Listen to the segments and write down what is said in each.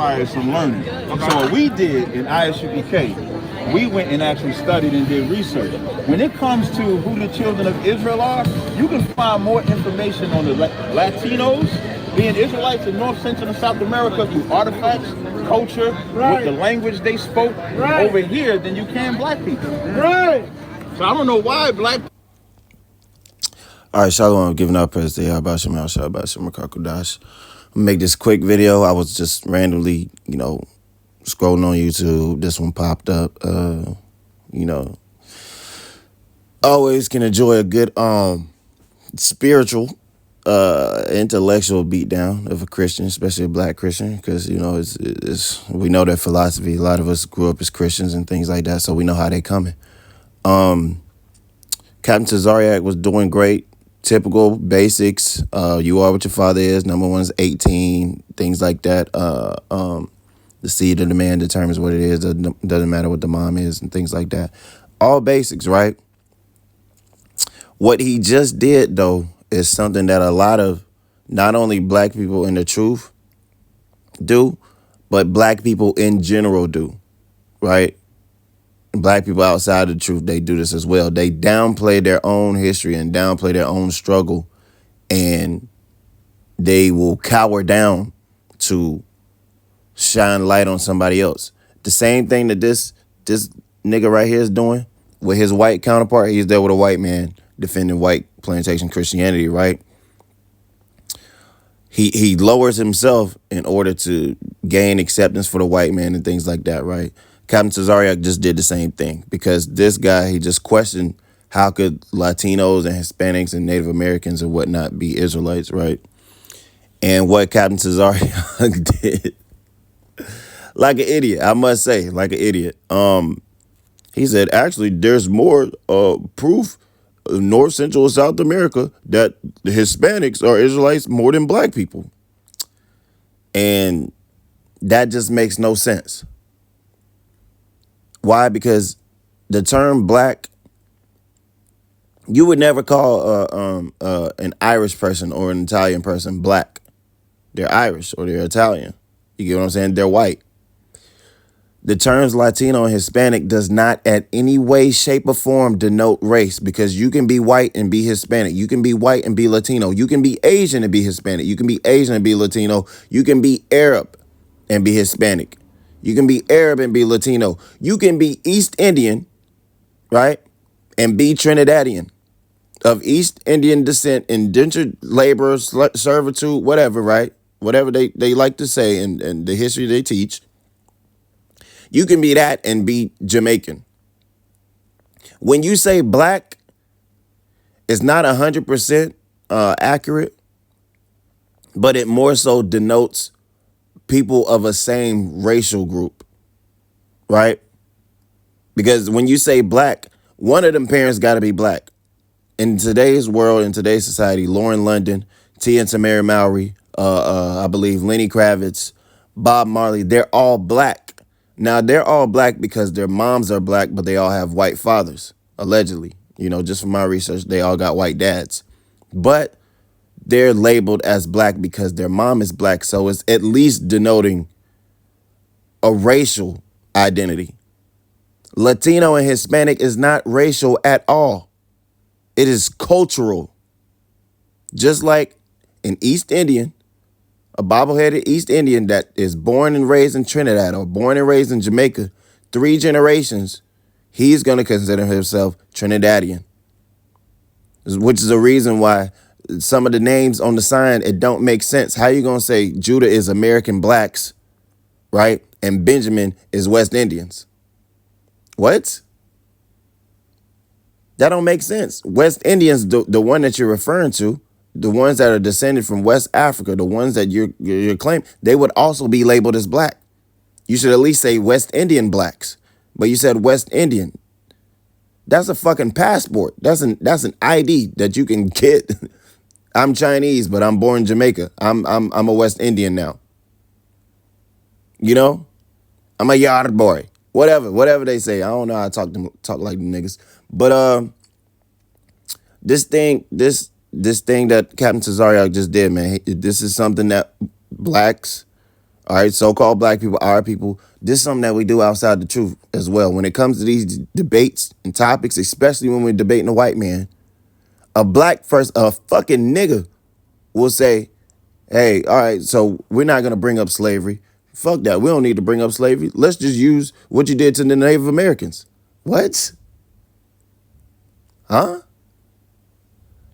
requires some learning. So what we did in ISUPK, we went and actually studied and did research. When it comes to who the children of Israel are, you can find more information on the Latinos being Israelites in North, Central, and South America through artifacts, culture, with the language they spoke over here than you can black people. So I don't know why black. All right, Shalom, giving up as the Yabashim Al-Shabashim Makakudash. Make this quick video. I was just randomly, scrolling on YouTube. This one popped up. Always can enjoy a good spiritual, intellectual beatdown of a Christian, especially a black Christian, because it's we know their philosophy. A lot of us grew up as Christians and things like that, so we know how they coming. Captain Tazariak was doing great. Typical basics. You are what your father is. Number one is 18. Things like that. The seed of the man determines what it is. Doesn't matter what the mom is and things like that. All basics, right? What he just did, though, is something that a lot of not only black people in the truth do, but black people in general do, right? Black people outside of the truth, they do this as well. They downplay their own history and downplay their own struggle, and they will cower down to shine light on somebody else. The same thing that this nigga right here is doing with his white counterpart. He's there with a white man defending white plantation Christianity, right? He lowers himself in order to gain acceptance for the white man and things like that, right? Captain Tazariak just did the same thing, because this guy, he just questioned how could Latinos and Hispanics and Native Americans and whatnot be Israelites, right? And what Captain Tazariak did, like an idiot, I must say, like an idiot. He said, actually, there's more proof of North, Central, and South America that the Hispanics are Israelites more than black people. And that just makes no sense. Why? Because the term black, you would never call an Irish person or an Italian person black. They're Irish or they're Italian. You get what I'm saying? They're white. The terms Latino and Hispanic does not at any way, shape, or form denote race, because you can be white and be Hispanic. You can be white and be Latino. You can be Asian and be Hispanic. You can be Asian and be Latino. You can be Arab and be Hispanic. You can be Arab and be Latino. You can be East Indian, right, and be Trinidadian, of East Indian descent, indentured labor, servitude, whatever, right? Whatever they like to say and the history they teach. You can be that and be Jamaican. When you say black, it's not 100% accurate, but it more so denotes people of a same racial group, right? Because when you say black, one of them parents got to be black. In today's world, in today's society, Lauren London, Tia and Tamara Mowry, I believe Lenny Kravitz, Bob Marley, they're all black. Now, they're all black because their moms are black, but they all have white fathers, allegedly. Just from my research, they all got white dads. But they're labeled as black because their mom is black, so it's at least denoting a racial identity. Latino and Hispanic is not racial at all. It is cultural. Just like an East Indian, a bobble-headed East Indian that is born and raised in Trinidad or born and raised in Jamaica, 3 generations, he's going to consider himself Trinidadian, which is a reason why some of the names on the sign, it don't make sense. How you going to say Judah is American blacks, right? And Benjamin is West Indians? What? That don't make sense. West Indians, the one that you're referring to, the ones that are descended from West Africa, the ones that you're claiming, they would also be labeled as black. You should at least say West Indian blacks. But you said West Indian. That's a fucking passport. That's an ID that you can get. I'm Chinese, but I'm born in Jamaica. I'm a West Indian now. I'm a yard boy. Whatever they say. I don't know how to talk like them niggas. But this thing that Captain Tazariak just did, man, this is something that blacks All right, so-called black people, our people. This is something that we do outside the truth as well. When it comes to these debates and topics, especially when we're debating a white man, a fucking nigga will say, hey, all right, so we're not going to bring up slavery. Fuck that. We don't need to bring up slavery. Let's just use what you did to the Native Americans. What? Huh?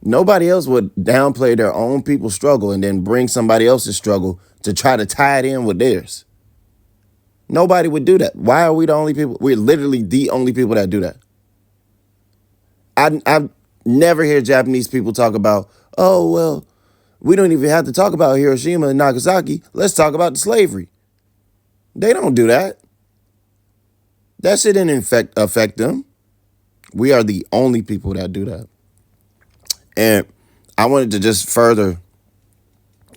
Nobody else would downplay their own people's struggle and then bring somebody else's struggle to try to tie it in with theirs. Nobody would do that. Why are we the only people? We're literally the only people that do that. I never hear Japanese people talk about, oh, well, we don't even have to talk about Hiroshima and Nagasaki. Let's talk about the slavery. They don't do that. That shit didn't affect them. We are the only people that do that. And I wanted to just further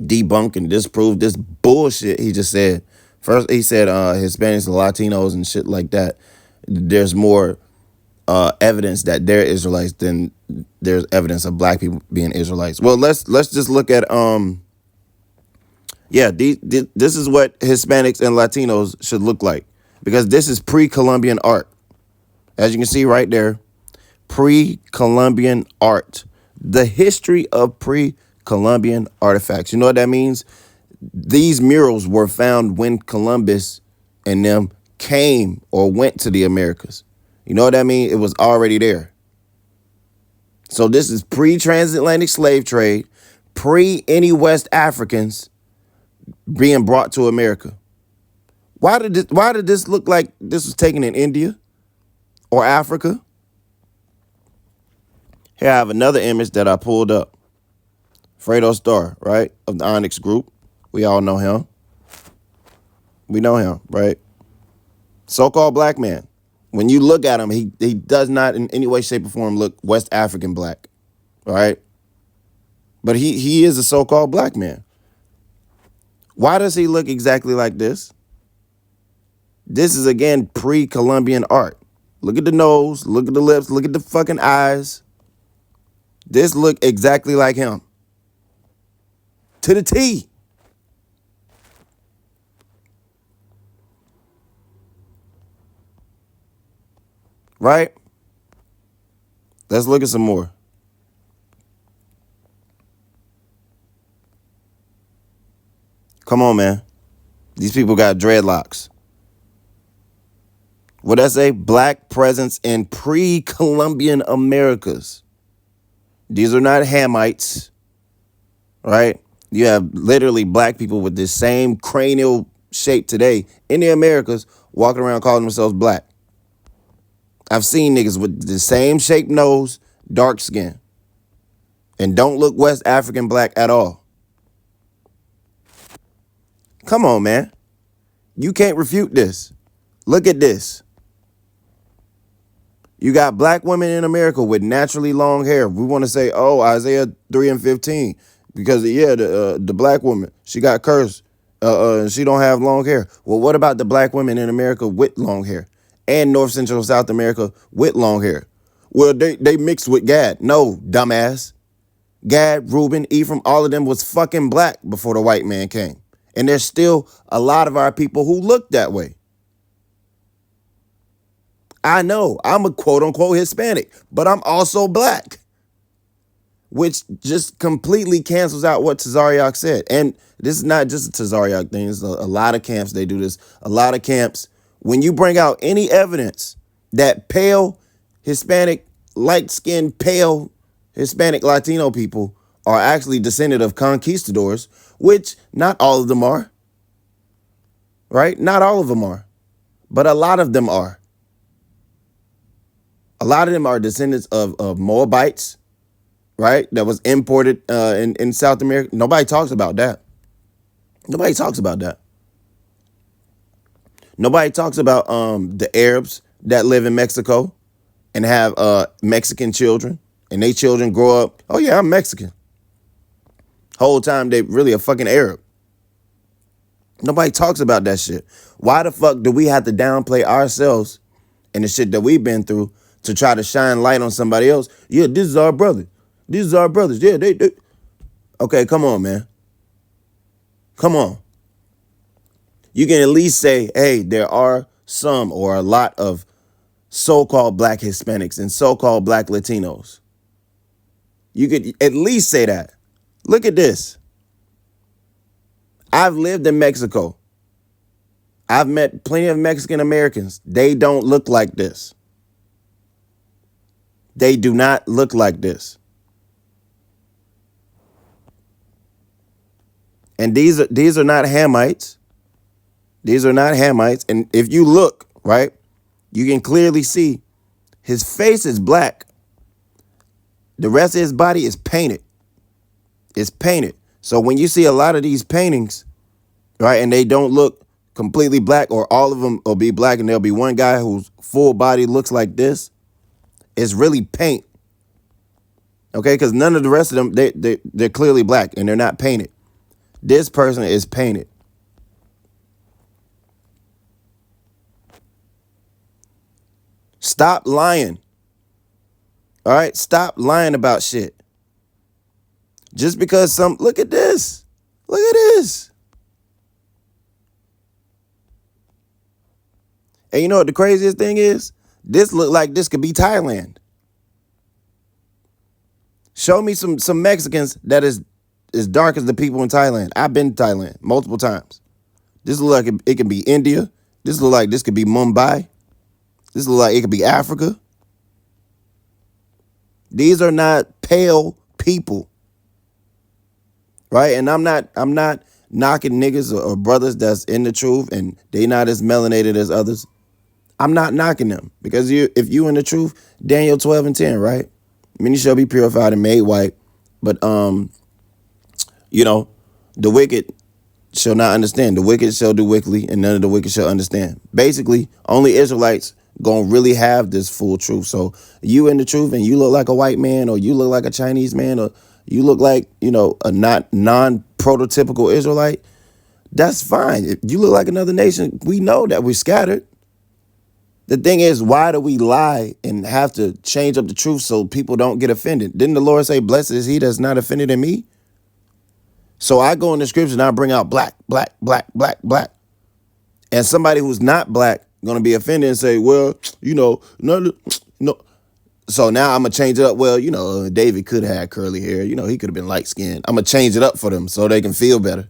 debunk and disprove this bullshit he just said. First, he said Hispanics and Latinos and shit like that. There's more evidence that they're Israelites than there's evidence of black people being Israelites. Well, let's just look at this is what Hispanics and Latinos should look like, because this is pre-Columbian art. As you can see right there, pre-Columbian art. The history of pre-Columbian artifacts. You know what that means? These murals were found when Columbus and them came or went to the Americas. You know what that means? It was already there. So this is pre-transatlantic slave trade, pre any West Africans being brought to America. Why did this look like this was taken in India or Africa? Here I have another image that I pulled up. Fredo Starr, right, of the Onyx Group. We all know him. We know him, right? So-called black man. When you look at him, he does not in any way, shape, or form look West African black, all right? But he is a so-called black man. Why does he look exactly like this? This is, again, pre-Columbian art. Look at the nose, look at the lips, look at the fucking eyes. This look exactly like him. To the T. Right? Let's look at some more. Come on, man. These people got dreadlocks. What did I say? Black presence in pre-Columbian Americas. These are not Hamites, right? You have literally black people with this same cranial shape today in the Americas walking around calling themselves black. I've seen niggas with the same shaped nose, dark skin, and don't look West African black at all. Come on, man. You can't refute this. Look at this. You got black women in America with naturally long hair. We want to say, oh, Isaiah 3:15, because the black woman, she got cursed. She don't have long hair. Well, what about the black women in America with long hair and North Central South America with long hair? Well, they mixed with Gad. No, dumbass. Gad, Reuben, Ephraim, all of them was fucking black before the white man came. And there's still a lot of our people who look that way. I know I'm a quote unquote Hispanic, but I'm also black, which just completely cancels out what Tazariak said. And this is not just a Tazariak thing. It's a lot of camps. They do this. A lot of camps. When you bring out any evidence that pale Hispanic, light-skinned, pale Hispanic Latino people are actually descendant of conquistadors, which not all of them are, right? Not all of them are, but a lot of them are. A lot of them are descendants of Moabites, right? That was imported in South America. Nobody talks about that. Nobody talks about that. Nobody talks about the Arabs that live in Mexico and have Mexican children, and they children grow up, oh yeah, I'm Mexican. Whole time they really a fucking Arab. Nobody talks about that shit. Why the fuck do we have to downplay ourselves and the shit that we've been through to try to shine light on somebody else? Yeah, this is our brother. These is our brothers. Yeah, they. Okay, come on, man. Come on. You can at least say, hey, there are some or a lot of so-called black Hispanics and so-called black Latinos. You could at least say that. Look at this. I've lived in Mexico. I've met plenty of Mexican Americans. They don't look like this. They do not look like this. And these are not Hamites. These are not Hamites. And if you look, right, you can clearly see his face is black. The rest of his body is painted. It's painted. So when you see a lot of these paintings, right, and they don't look completely black, or all of them will be black and there'll be one guy whose full body looks like this, it's really paint. Okay, because none of the rest of them, they're clearly black and they're not painted. This person is painted. Stop lying. All right, stop lying about shit. Just because look at this. Look at this. And you know what the craziest thing is? This look like this could be Thailand. Show me some Mexicans that is as dark as the people in Thailand. I've been to Thailand multiple times. This look like it can be India. This look like this could be Mumbai. This look like it could be Africa. These are not pale people. Right? And I'm not knocking niggas or brothers that's in the truth and they not as melanated as others. I'm not knocking them, because if you in the truth, Daniel 12:10, right? Many shall be purified and made white, but the wicked shall not understand. The wicked shall do wickedly, and none of the wicked shall understand. Basically, only Israelites gonna really have this full truth. So you in the truth and you look like a white man, or you look like a Chinese man, or you look like, a not non-prototypical Israelite, that's fine. If you look like another nation, we know that we're scattered. The thing is, why do we lie and have to change up the truth so people don't get offended? Didn't the Lord say, blessed is he that's not offended in me? So I go in the scripture and I bring out black, black, black, black, black. And somebody who's not black going to be offended and say, well, no. So now I'm going to change it up. Well, David could have had curly hair. He could have been light skinned. I'm going to change it up for them so they can feel better.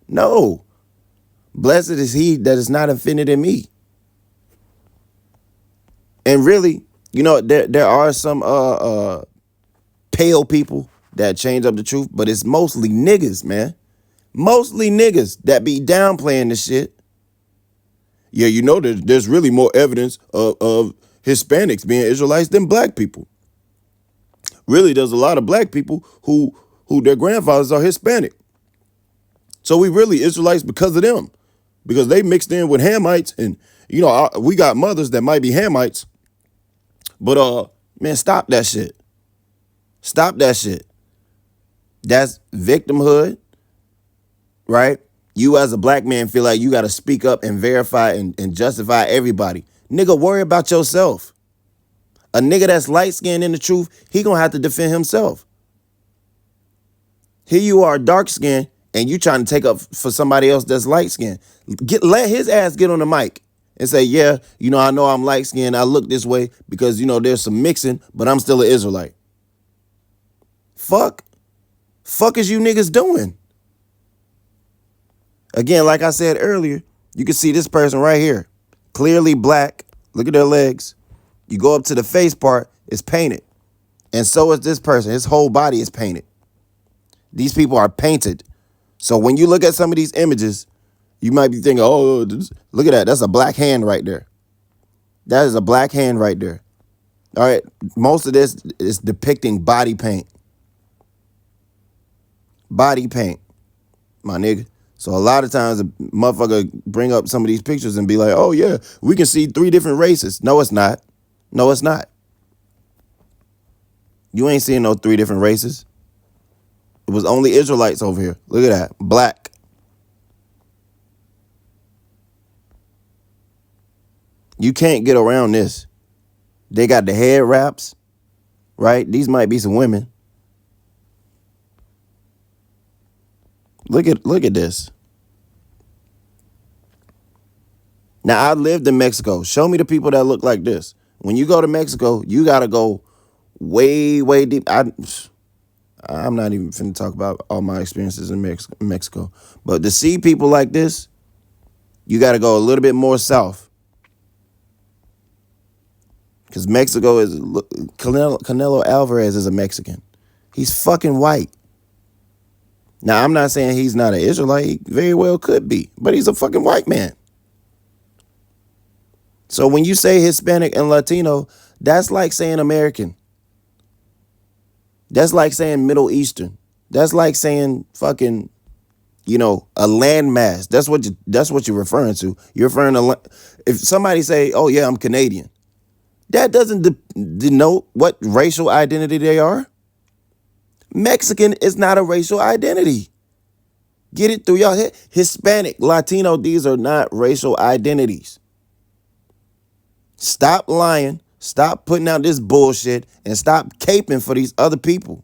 No. Blessed is he that is not offended in me. And really, there are some pale people that change up the truth, but it's mostly niggas, man. Mostly niggas that be downplaying this shit. Yeah, there's really more evidence of Hispanics being Israelites than black people. Really, there's a lot of black people who their grandfathers are Hispanic. So we really Israelites because of them, because they mixed in with Hamites, and we got mothers that might be Hamites. But man, stop that shit. Stop that shit. That's victimhood, right? You as a black man feel like you got to speak up and verify and justify everybody. Nigga, worry about yourself. A nigga that's light-skinned in the truth, he gonna have to defend himself. Here you are, dark-skinned, and you trying to take up for somebody else that's light-skinned. Let his ass get on the mic and say, yeah, I know I'm light-skinned. I look this way because, there's some mixing, but I'm still an Israelite. Fuck is you niggas doing? Again, like I said earlier, you can see this person right here. Clearly black. Look at their legs. You go up to the face part, it's painted. And so is this person. His whole body is painted. These people are painted. So when you look at some of these images, you might be thinking, oh, look at that. That's a black hand right there. That is a black hand right there. All right. Most of this is depicting body paint. Body paint, my nigga. So a lot of times a motherfucker bring up some of these pictures and be like, oh, yeah, we can see 3 different races. No, it's not. No, it's not. You ain't seeing no 3 different races. It was only Israelites over here. Look at that. Black. You can't get around this. They got the head wraps, right? These might be some women. Look at this. Now, I lived in Mexico. Show me the people that look like this. When you go to Mexico, you got to go way, way deep. I'm not even finna talk about all my experiences in Mexico. But to see people like this, you got to go a little bit more south. Because Mexico is, Canelo Alvarez is a Mexican. He's fucking white. Now, I'm not saying he's not an Israelite. He very well could be. But he's a fucking white man. So when you say Hispanic and Latino, that's like saying American. That's like saying Middle Eastern. That's like saying fucking, a landmass. That's what you're referring to. You're referring to, if somebody say, oh yeah, I'm Canadian, that doesn't denote what racial identity they are. Mexican is not a racial identity. Get it through your head. Hispanic, Latino, these are not racial identities. Stop lying. Stop putting out this bullshit and stop caping for these other people.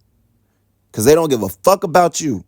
Because they don't give a fuck about you.